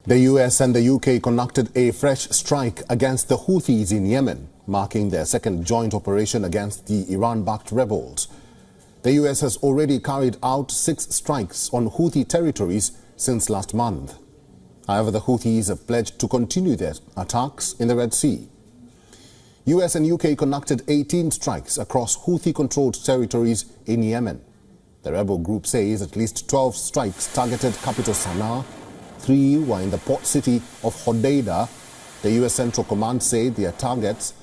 The US and the UK conducted a fresh strike against the Houthis in Yemen, marking their second joint operation against the Iran-backed rebels. The US has already carried out 6 strikes on Houthi territories since last month. However, the Houthis have pledged to continue their attacks in the Red Sea. US and UK conducted 18 strikes across Houthi-controlled territories in Yemen. The rebel group says at least 12 strikes targeted capital Sana'a. 3 were in the port city of Hodeidah. The US Central Command said their targets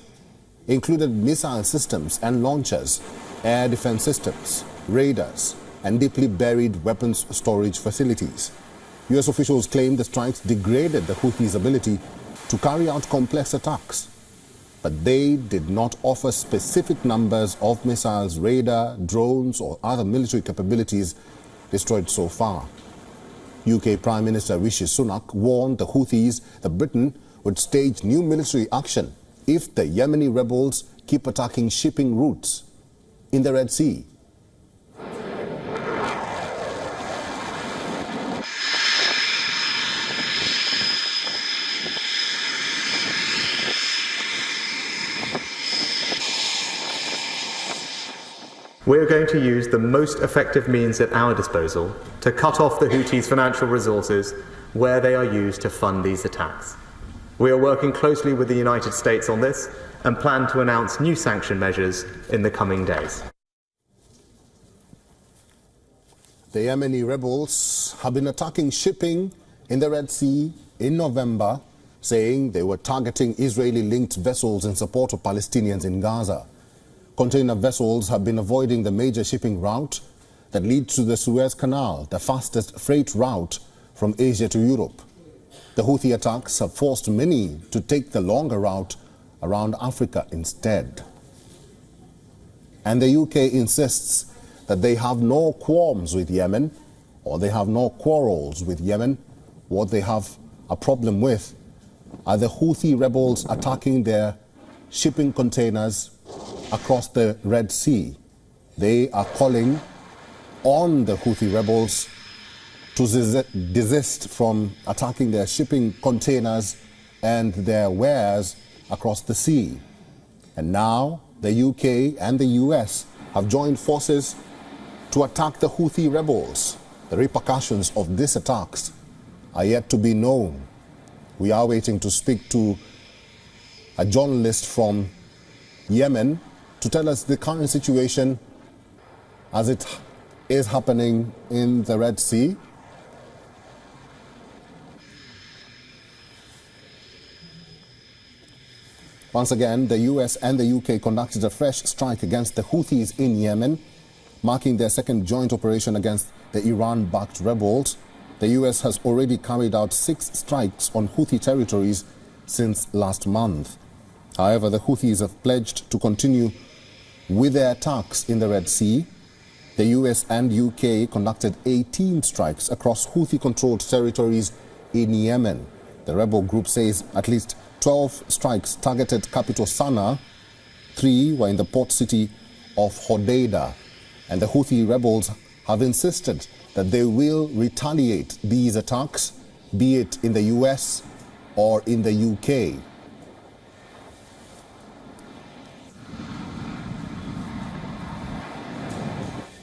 included missile systems and launchers, air defense systems, radars, and deeply buried weapons storage facilities. US officials claim the strikes degraded the Houthis' ability to carry out complex attacks, but they did not offer specific numbers of missiles, radar, drones, or other military capabilities destroyed so far. UK Prime Minister Rishi Sunak warned the Houthis that Britain would stage new military action if the Yemeni rebels keep attacking shipping routes in the Red Sea. We are going to use the most effective means at our disposal to cut off the Houthis' financial resources where they are used to fund these attacks. We are working closely with the United States on this and plan to announce new sanction measures in the coming days. The Yemeni rebels have been attacking shipping in the Red Sea in November, saying they were targeting Israeli-linked vessels in support of Palestinians in Gaza. Container vessels have been avoiding the major shipping route that leads to the Suez Canal, the fastest freight route from Asia to Europe. The Houthi attacks have forced many to take the longer route around Africa instead. And the UK insists that they have no qualms with Yemen, or they have no quarrels with Yemen. What they have a problem with are the Houthi rebels attacking their shipping containers across the Red Sea. They are calling on the Houthi rebels to desist from attacking their shipping containers and their wares across the sea. And now the UK and the US have joined forces to attack the Houthi rebels. The repercussions of these attacks are yet to be known. We are waiting to speak to a journalist from Yemen to tell us the current situation as it is happening in the Red Sea. Once again, the US and the UK conducted a fresh strike against the Houthis in Yemen, marking their second joint operation against the Iran-backed rebels. The US has already carried out 6 strikes on Houthi territories since last month. However, the Houthis have pledged to continue with their attacks in the Red Sea. The US and UK conducted 18 strikes across Houthi-controlled territories in Yemen. The rebel group says at least 12 strikes targeted capital Sana'a. 3 were in the port city of Hodeidah. And the Houthi rebels have insisted that they will retaliate these attacks, be it in the US or in the UK.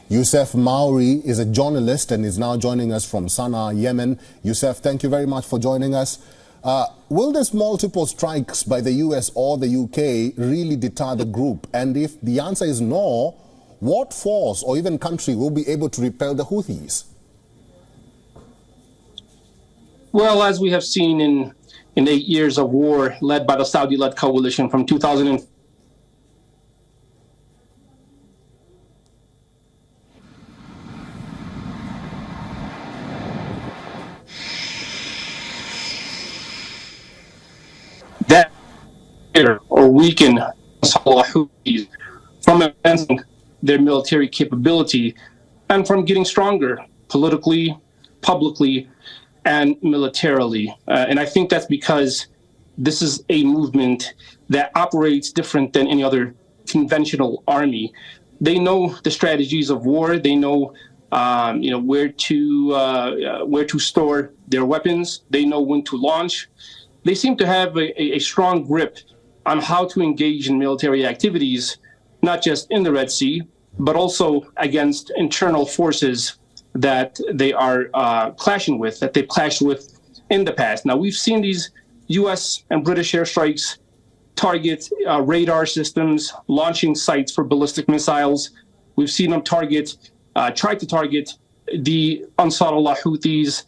Youssef Mauri is a journalist and is now joining us from Sana'a, Yemen. Youssef, thank you very much for joining us. Will these multiple strikes by the US or the UK really deter the group? And if the answer is no, what force or even country will be able to repel the Houthis? Well, as we have seen in 8 years of war led by the Saudi-led coalition from 2004, that or weaken Houthis from advancing their military capability and from getting stronger politically, publicly, and militarily. And I think that's because this is a movement that operates different than any other conventional army. They know the strategies of war. They know where to store their weapons. They know when to launch. They seem to have a strong grip on how to engage in military activities, not just in the Red Sea, but also against internal forces that they are clashing with, that they've clashed with in the past. Now, we've seen these U.S. and British airstrikes target radar systems, launching sites for ballistic missiles. We've seen them try to target the Ansarullah Houthis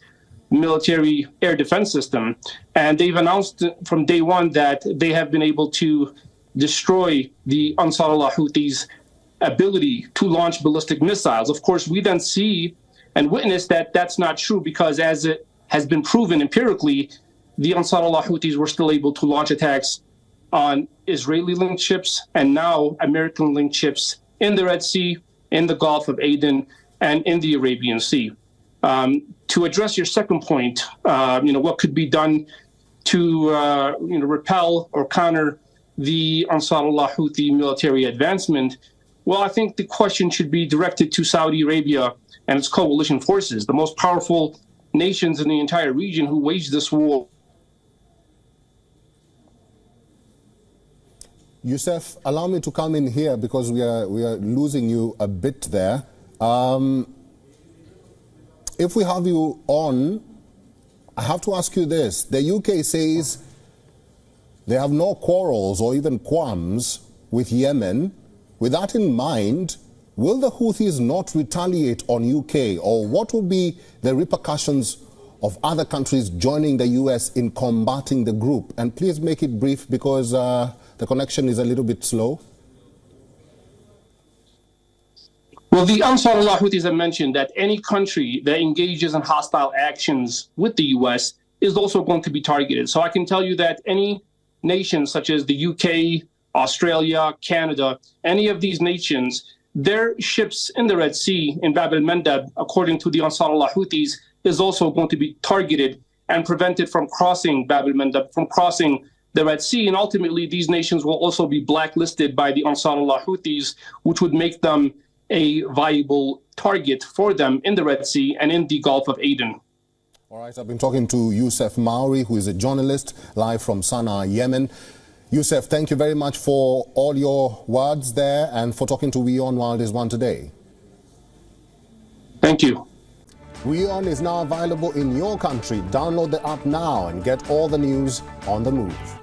military air defense system. And they've announced from day one that they have been able to destroy the Ansarullah Houthis' ability to launch ballistic missiles. Of course, we then see and witness that that's not true, because as it has been proven empirically, the Ansarullah Houthis were still able to launch attacks on Israeli-linked ships and now American-linked ships in the Red Sea, in the Gulf of Aden, and in the Arabian Sea. To address your second point, what could be done to repel or counter the Ansarullah Houthi military advancement? Well, I think the question should be directed to Saudi Arabia and its coalition forces, the most powerful nations in the entire region who waged this war. Youssef, allow me to come in here because we are losing you a bit there. If we have you on, I have to ask you this. The UK says they have no quarrels or even qualms with Yemen. With that in mind, will the Houthis not retaliate on UK, or what will be the repercussions of other countries joining the US in combating the group? And please make it brief because the connection is a little bit slow. Well, the Ansarullah Houthis have mentioned that any country that engages in hostile actions with the U.S. is also going to be targeted. So I can tell you that any nation such as the UK, Australia, Canada, any of these nations, their ships in the Red Sea, in Bab el-Mandab, according to the Ansarullah Houthis, is also going to be targeted and prevented from crossing Bab el-Mandab, from crossing the Red Sea. And ultimately, these nations will also be blacklisted by the Ansarullah Houthis, which would make them a viable target for them in the Red Sea and in the Gulf of Aden. All right, I've been talking to Youssef Mauri, who is a journalist live from Sana'a, Yemen. Youssef, thank you very much for all your words there and for talking to WION World is One today. Thank you. WION is now available in your country. Download the app now and get all the news on the move.